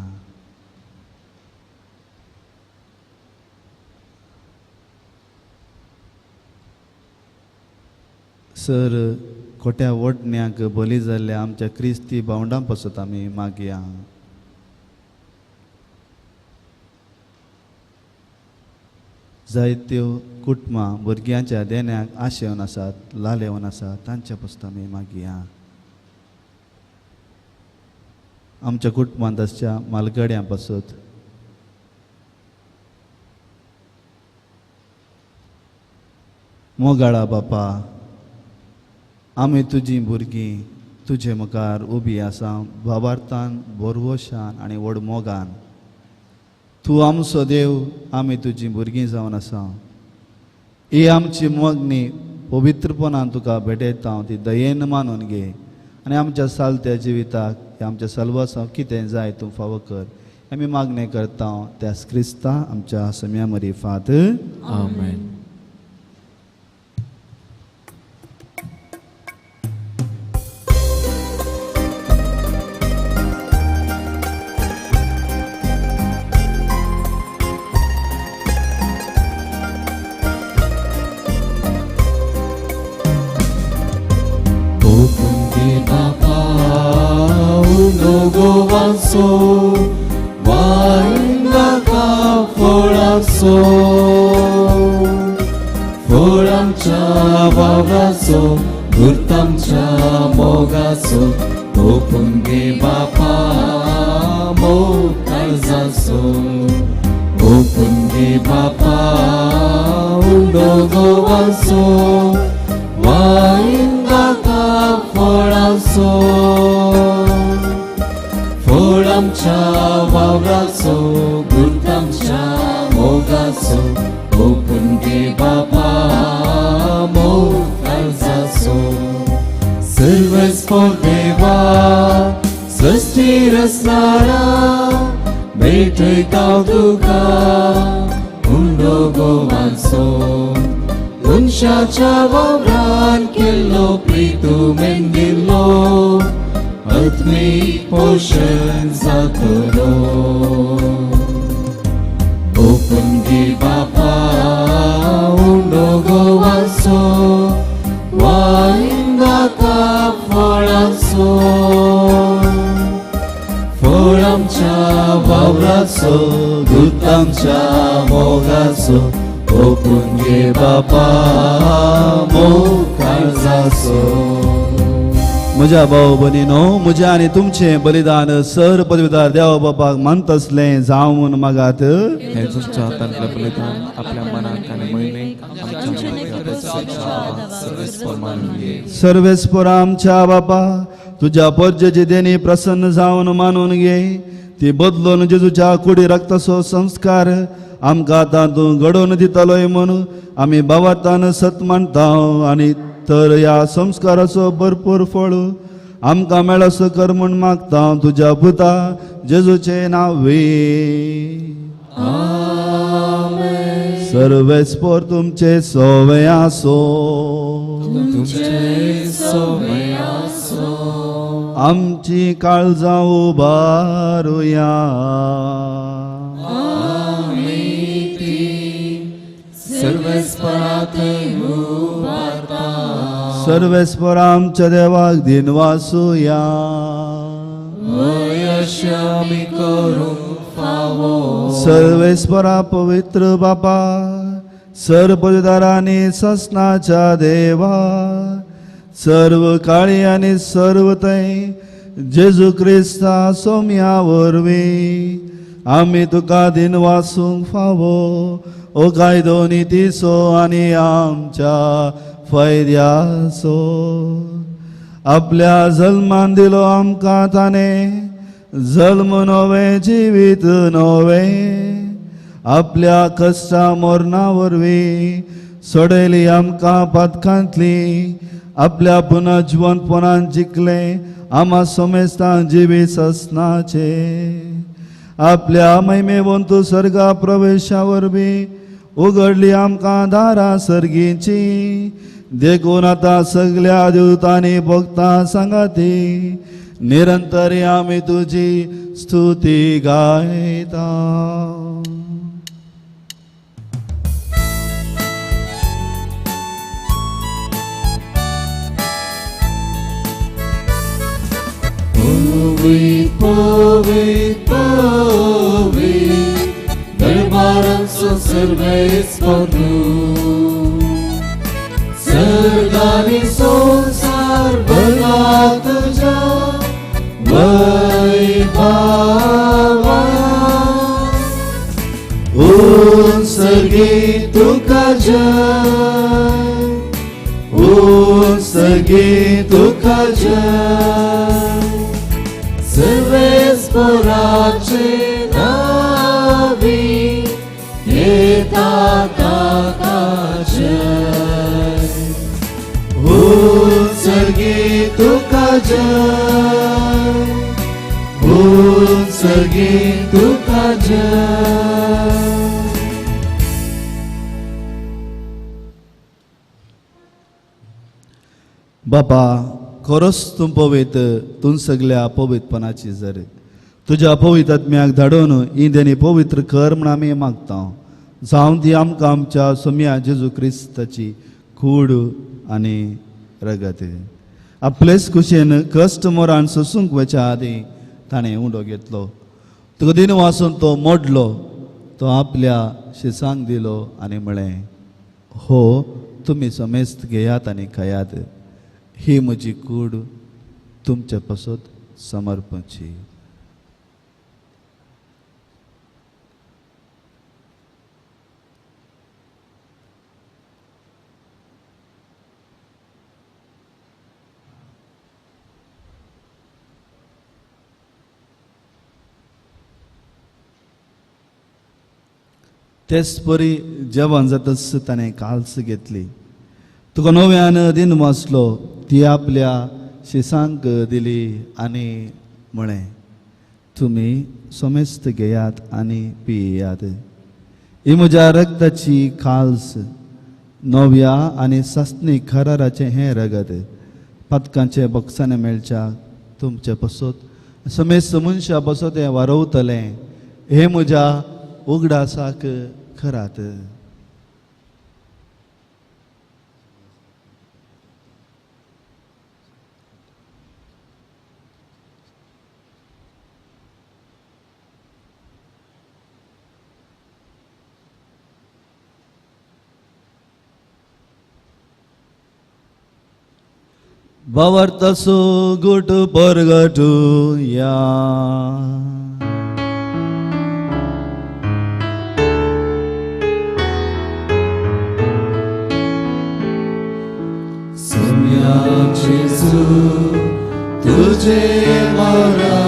सर खोट्या वडण्यांक बली जाल्ल्या आमच्या क्रिस्ती भावंडां पासत आमी मागया. जायत्यो कुटुंबां भुरग्यांच्या देण्याक आशेवन आसात, लालेवन आसात, तांच्या पासत आमी मागया. आमच्या कुटुंबांत आसच्या मालगड्यां पासत मोगाळा बापा, आमी तुजीं भुरगीं तुजे मुखार उबी आसा भावार्थान, भरवशान आनी व्हड मोगान. तूं आमचो देव, आमी तुजीं भुरगीं जावन आसा. ही आमची मोगणी पवित्रपणान तुका भेटयता, ती दयेन मानून घे आनी आमच्या सालत्या जिविताक आमच्या सलवासाक कितें जाय तूं फावो कर. आमी मागणें करता त्या क्रिस्ता आमच्या सम्या मरी फात. आमेन. Gowanso, waindaka folaso, folamcha wabraso, gurtamcha mogaso, opunge bapa mokalzaso, opunge bapa undo gowanso, waindaka folaso. Folamcha wabraso, gurtamcha mogaso, opunge bapa mokalzaso. Serves por deva, srsti rasnara, betoi tau tuka, undo gowanso. Unshacha wabran kello pritu mendillo, आत्मिक पोषण जातलो. ओपुनगे बापा undo गोवासो, वाईंदाका फळासो, फळांच्या वावराचो, गुतांच्या मोगाचो, ओपुनगे बापा मोकाळजाचो. म्हज्या भाव भयणीनो, म्हजें आनी तुमचें बलिदान सर पदवीदार देवा बापाक मानत असलें जावून मागात. हे तुमच्या हातांतलें बलिदान आपल्या मनाक आनी मळणेक सर्वेस्पर आमच्या बापा, तुज्या पर्जेची देणी प्रसन्न जावन मानून घे. ती बदलून जेजूच्या कुडी रक्ताचो संस्कार आमकां आतां तूं घडोवन दितलोय म्हूण आमी भावार्थान सत मानता. आनी तर ह्या संस्काराचो भरपूर फळ आमकां मेळसो कर म्हूण मागता तुज्या पुता जेजूचे नांवे. सर्वेस्पर तुमचे सोवे आसो, आमची काळजां उबारुया. सर्वेस्पर आमच्या देवाक दिन वासुया. सर्वेस्परा पवित्र बापा, सर्व पदवीदारांनी ससनाच्या देवा, सर्व काळी आनी सर्व तय जेजू क्रिस्ता सोम्या वरवीं आमी तुका दिन वासूंक फावो. ओ कायदो नितीचो आनी आमच्या फायद्याचो. आपल्या जल्मान दिलो आमकां ताणें जल्म नवे जिवीत नवे. आपल्या कश्टा मरणा वरवीं सोडयली आमकां पातकांतली. आपल्या पुनर्जिवंतपणान जिखलें आमा सोमेस्तां जिवीत आसनाचे. आपल्या महिमेवंत सर्गा प्रवेशा वरवीं उगडली आमकां दारां सर्गीची. देखून आतां सगल्या देवतांनी भक्तां सांगाती निरंतरी आमी तुजी स्तुती गायता. Poet, poet, poet, dărbaranțo servesc pornu. Sărdani sonsar băgat ja, văibava. Un sărgit tu ca jai, सर्गी तुका जय सर्वेस्पराचे नावी येता ताका जय सर्गी तुका जय सर्गी तुका जय. बापा खरोच तूं पवित्र तूं सगळ्या पवित्रपणाची जर तुज्या पवित्र आत्म्याक धाडून इंदेनी पवित्र कर म्हण आमी मागता जावं ती आमकां आमच्या सोम्या जेजू क्रिस्ताची कूड आनी रगत. आपलेच कुशीन कश्ट मोरान सोसूंक वच्या आदीं ताणें उंडो घेतलो. तुका दिन वाचून तो मोडलो तो आपल्या शिसांक दिलो आनी म्हळें हो तुमी समेस्त घेयात आनी खायात ही म्हजी कूड तुमचे पासत समर्पणची. तेच परी जेवण जातच ताणें काल्स घेतली. तुका नव्यान दिन वाचलो ती आपल्या शिसांक दिली आनी म्हळें तुमी समेस्त घेयात आनी पियेयात ही म्हज्या रगताची खाल्स नव्या आनी सस्नी कराराचें हें रगत पदकांचे बक्षाने मेळच्या तुमचे पासत समेस्त मनशा पासत हें वारवतलें हे म्हज्या उगडासाक करात. Bavartasu gutu porgatu ya Somya Jesu tujhe mara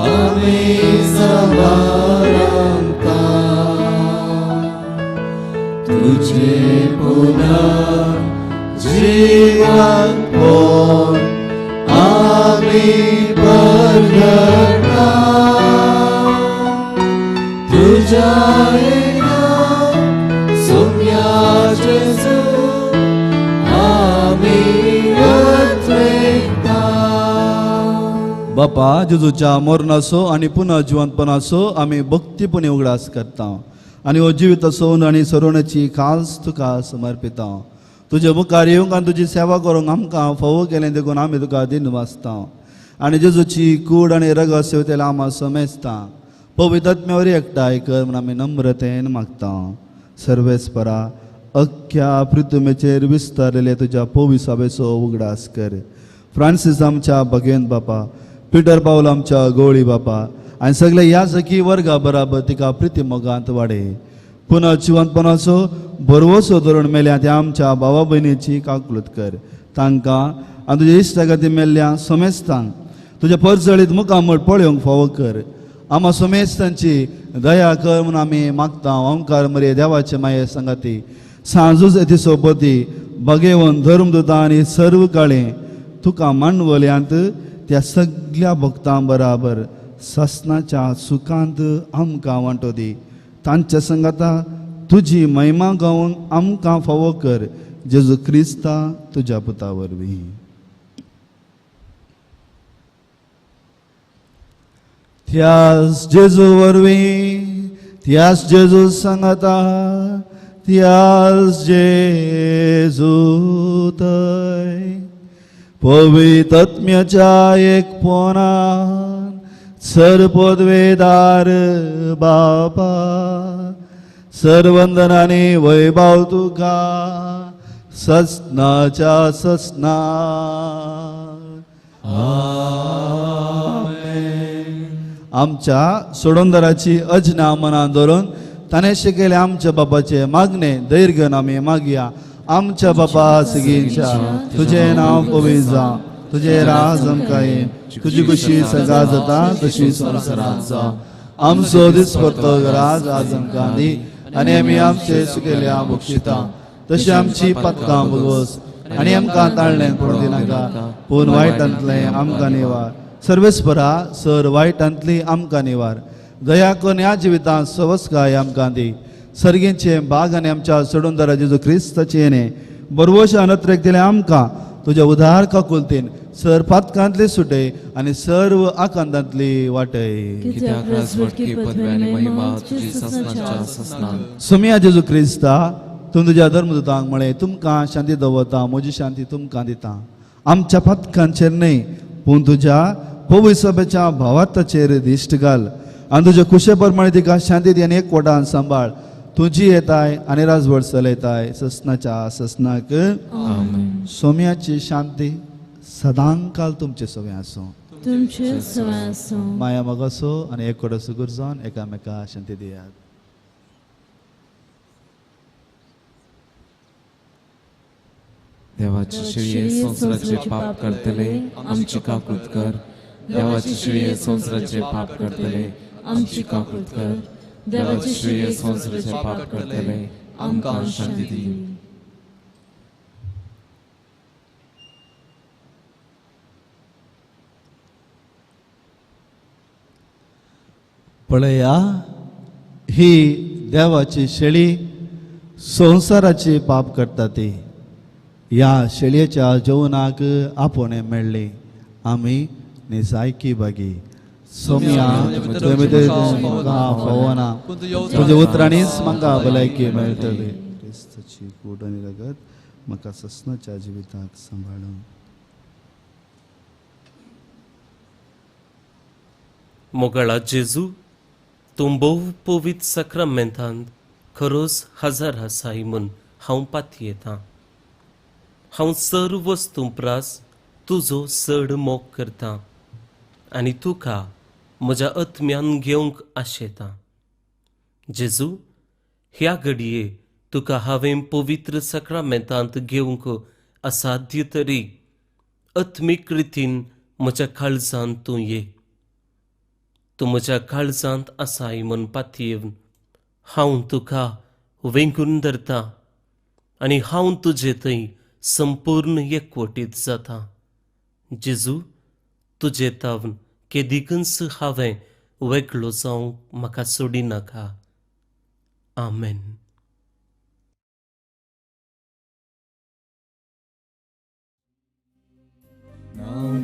ami savaranta tujhe puna जीवन कोण आम्ही परगटा तुझ्या सोम्या जेजू आम्ही अद्वैता. बापा जेजूच्या मरणाचो आनी पुन्हा जिवंतपणाचो आमी भक्तीपणे उगडास करता आनी हो जिवीत आसून आनी सरोवण्याची खास तुका समर्पिता. तुजे मुखार येवंक आनी तुजी सेवा करूंक आमकां फावो केलें देखून आमी तुका दिन वाचता आनी जेजूची कूड आनी रगत सेवतेले आमा समेजता. पवित्र आत्म्यावर एकठांय कर म्हूण आमी नम्रतेन मागता. सर्वेस्परा अख्ख्या पृथ्वीचेर विस्तारलेले तुज्या पवित्र सभेचो उगडास कर. फ्रांसीस आमच्या भगेन बापा पिटर पावल आमच्या गवळी बापा आनी सगळे ह्या सखी वर्गा बराबर तिका प्रिती मोगांत वाडय. पुन्हा जिवंतपणाचो बरवसो धरून मेल्या त्या आमच्या भावा भयणीची काकुळट कर. तांकां आनी तुज्या इश्टा खातीर मेल्ल्या समेस्तांक तुज्या परचळीत मुखामळ पळोवंक फावो कर. आमा समेस्तांची दया कर म्हूण आमी मागता. ओंकार मरे देवाचे माये संगाती सांजूच येती सोबती भगेवन धर्मदूता आनी सर्व काळें तुका मांडवल्यांत त्या सगळ्या भक्तां बराबर ससनाच्या सुखांत आमकां वांटो दी. तांच्या संगता तुजी महिमा गावन आमकां फावो कर जेजू क्रिस्ता तुज्या पुता वरवीं. त्याच जेजू वरवीं त्याच जेजू संगता त्याच जेजू थंय पवित्र आत्म्याच्या एकपणान सर्वपदवेदार बापा सर्वंदनाने वैभव तुका ससनाच्या ससना. आमच्या सोडोंदराची अजना मनान धरून ताणें शिकयले आमच्या बापाचे मागणे दैर्घ्यन आमी मागया आमच्या बापा सगळींच्या तुझे नाव पवित्र जा, तुझे राज आमकां ये, तुझी कशी सगा जाता तशी संवसारांत जा. आमचो दिसपट्टो राज आज आमकां दी, आनी आमी आमचे सुकेल्या बक्षिता, तशी आमची पत्कां भोगोस, आनी आमकां ताळ्ळें पडूं नाका, पूण वायटांतलें आमकां निवार. सर्वेस्परा सर वायटांतली आमकां निवार. दया करून ह्या जिवितांत सवस्काय आमकां दी. सर्गेचे बाग आनी आमच्या सोडून दरा जेजू क्रिस्ताचे येणे बरवोशा नत्रेक दिले आमकां तुज्या उदार काकुलतेन सर पातकांतली सुटय आनी सर्व आकांतांतली वाटय. कित्याक राजवटकी पदवी आनी महिमा तुजी ससनाच्या ससनांत. सोम्या जेजू क्रिस्ता तुम तुज्या धर्मदूतांक म्हळें तुमकां शांती दवरता, म्हजी शांती तुमकां दिता. आमच्या पथकांचेर न्हय पूण तुज्या पवित्र सभेच्या भावार्थाचेर दिश्ट घाल आनी तुज्या कुशे प्रमाणे तिका शांती दी आनी एकवटान सांबाळ. तुजी येताय आनी राजवट चलयताय ससनाच्या ससनाक. आमेन. सोम्याची शांती सदांकाल तुमचे सगळे आसूं. तुमचे सवय आसूं. माया मोग असो आनी एकवट सुगूर जावन एकामेका शांती दियात. देवाची शिळये संवसाराचे पाप करतले आमची काकूत कर. देवाची शिळये संवसाराचे पाप करतले आमची काकूत कर. देवाची शिळये संवसाराचे पाप करतले आमकां शांती दी. पळया ही देवाची शेळी संवसाराची पाप करता ती. ह्या शेळयेच्या जेवणाक आपोणे मेळ्ळी. आमी निजायकी बागी. सोम्या म्हाका फोवना, तुज्या उतरांनीच म्हाका भलायकी मेळटली. क्रिस्ताची कूड आनी रगत म्हाका ससनाच्या जिविताक सांबाळून. मोगळा जेजू तूं भोव पवित्र सक्रामेंतांत खरोच हजर आसाय म्हूण हांव पातयेतां. हांव सर्व वस्तू प्रास तुजो चड मोग करतां आनी तुका म्हज्या आत्म्यान घेवंक आशेतां. जेजू ह्या घडये तुका हांवें पवित्र सक्रामेंतांत घेवंक असाध्य तरी आत्मीक रितीन म्हज्या काळजांत तूं ये. तूं म्हज्या काळजांत आसाय म्हूण पातयेवन हांव तुका वेंगून धरतां आनी हांव तुजे थंय संपूर्ण एकवटीत जाता. जेजू तुजे तावन केदिकच हांवें वेगळो जावंक म्हाका सोडी नाका. आमेन.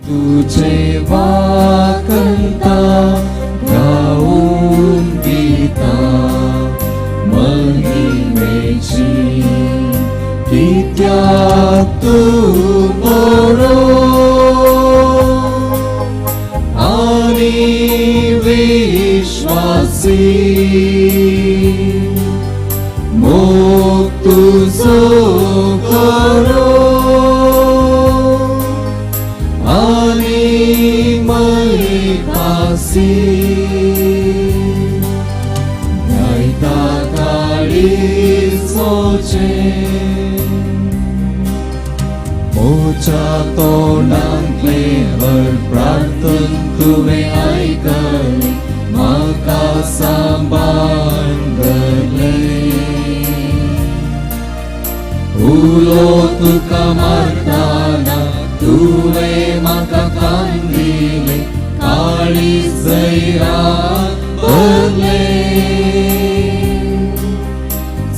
तुझे वाकंता गाऊन गीता महिमेची कित्याक तू बरो आणि विश्वासी मोग तुझो करो आणि महिमासी गायता काळी सोचे मोच्या तोंडांतले वर प्रार्थन तुवें आयकले म्हाका सांबाळले. उलो तुका मारताना तुवें म्हाका कांदिले काळी सैरात भरले.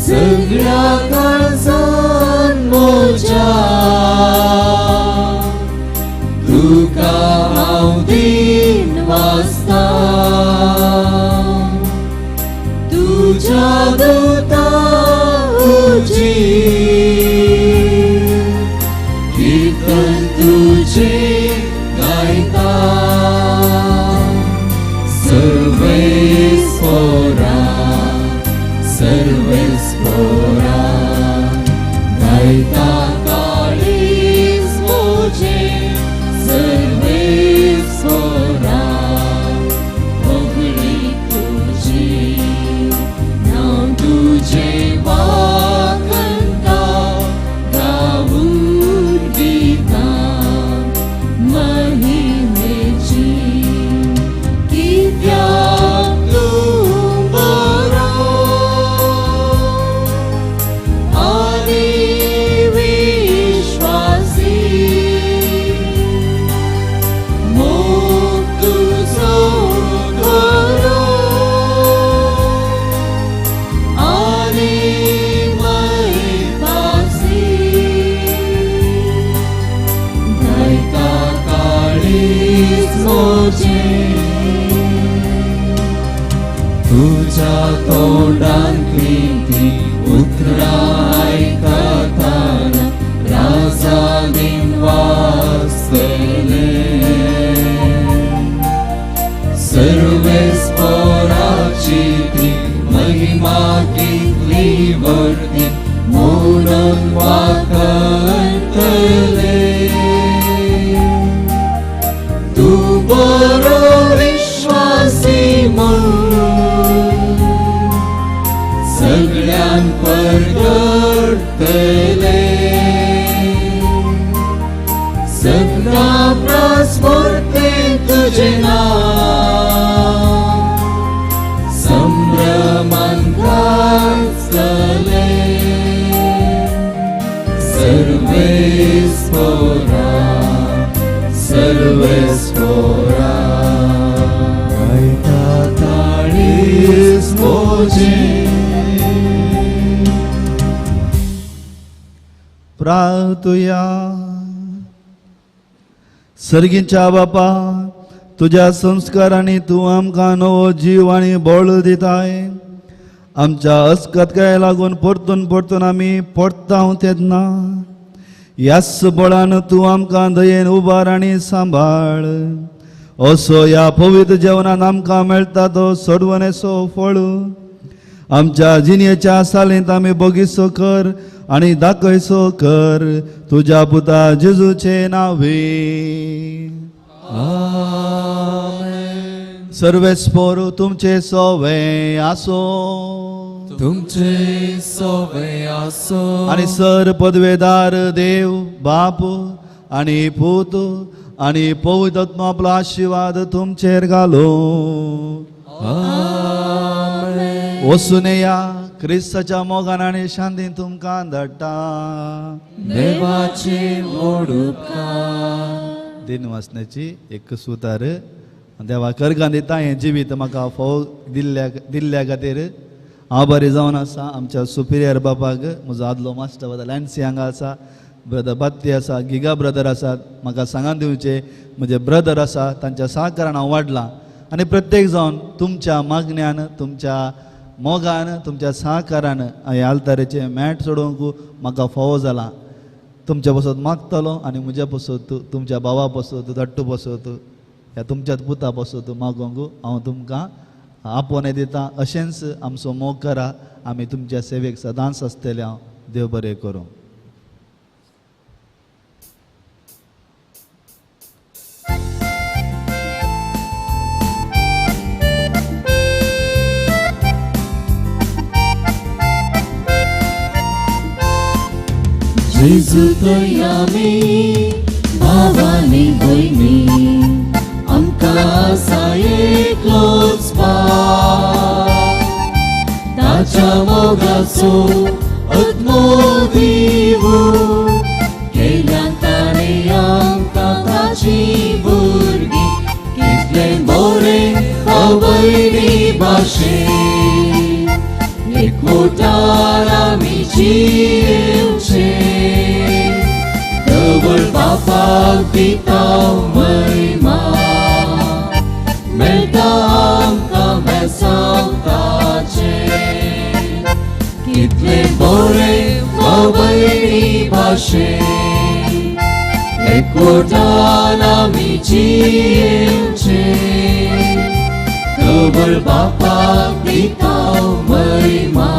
सगळ्या काळजान म्हज्या तुका हांव दीन वाजता. तुज्या दुता उजी कीर्तन तुझे गायता. सर्वेस पोरा गायता काळीज मोजे. सर्वेस पोरा होगळी तुझी नांव तुझे तुझ्या तोंडांतली ती उतरां आयकताना राजानीन वाजतले. सर्वेस्पराची ती महिमा कितली वर्ती म्हणून वाखतले. तू बरो विश्वासी म्हणून सगळ्यान परगडतले. सगळा प्रस्फुर्ती तुझे नाव संभ्रमान गाजतले. सर्वेस्परा सर्वेस्परा गायता ताळीस मोजे. प्रार्थुया. सर्गीच्या बापा, तुझ्या संस्कारांनी तू आमकां नवो जीव आनी बळ दिताय. आमच्या अस्कतकाय लागून परतून परतून आमी पडता तेन्ना ह्याच बळान तू आमकां दयेन उबार आनी सांबाळ. असो ह्या पवित्र जेवणान आमकां मेळटा तो सोडवणेचो फळ आमच्या जिणेच्या सालेंत आमी बगीचो कर आनी दाखयचो कर. तुज्या पुता जेजूचे नांवे. सर्वेस्पोर तुमचे सोवे आसो. तुमचे सोवे आसो. आनी सर पदवेदार देव बाप आनी पूत आनी पवित्र आत्मा आपलो आशिर्वाद तुमचेर घालो. वचून या. क्रिस्ताच्या मोगान आनी शांतीन तुमकां धाडटा. देवाचे व्हड उपकार. दिन वाचण्याची एक सुतार. देवा करगां दिता हें जिवीत म्हाका फोव दिल्ल्या खातीर हांव बरें जावन आसा. आमच्या सुपिरियर बापाक म्हजो आदलो मास्टर ब्रदर लॅन्सी हांगा आसा, ब्रदर बात्ती आसा, गिगा ब्रदर आसात. म्हाका सांगान दिवचे म्हजे ब्रदर आसा, तांच्या सहकारान हांव वाडलां. आनी प्रत्येक जावन तुमच्या मागण्यान, तुमच्या मोगान, तुमच्या सहकारान ह्या आल्तारेचे मॅट सोडोवंक म्हाका फोव जाला. तुमच्या पासत मागतलो आनी म्हज्या पासत, तुमच्या भावा पासत, धाट्टू पासत, ह्या तुमच्याच पुता पासत मागोंक हांव तुमकां आपोवणें दिता. अशेंच आमचो मोग करा. आमी तुमच्या सेवेक सदांच आसतले. हांव देव बरें करूं. जेजू तयामी भावानी भयणी आमकां आसा एकलोच बाप. ताच्या मोगाचो आत्मो दिवू केल्यान ताणें आमकां ताची भुरगीं. कितलें बरें भयणी भाशेन एकवटान आमी जिवचे. प्रबळ बापाक दिता महिमा मेळटा आमकां बेसांव ताचे. कितलें बरें भयणी भाशेन एकवटान आमी जिवचे. प्रबळ बापाक दिता महिमा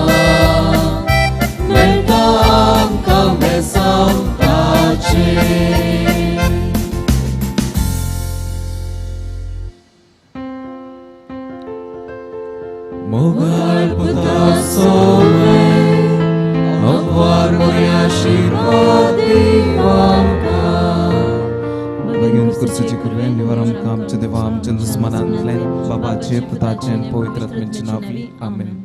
मेळटा आमकां बेसांव ताचे. मोगाळ पुता सोवे अपार बरे आशिर्वाद दिव आमकां. बेगीन कुर्सीची कुरवे निवार आमकां आमच्या देवा आमच्या दुस्मानांतल्यान बापाचे पुताचे आनी पवित्र आत्म्याचे नांवान आमेन.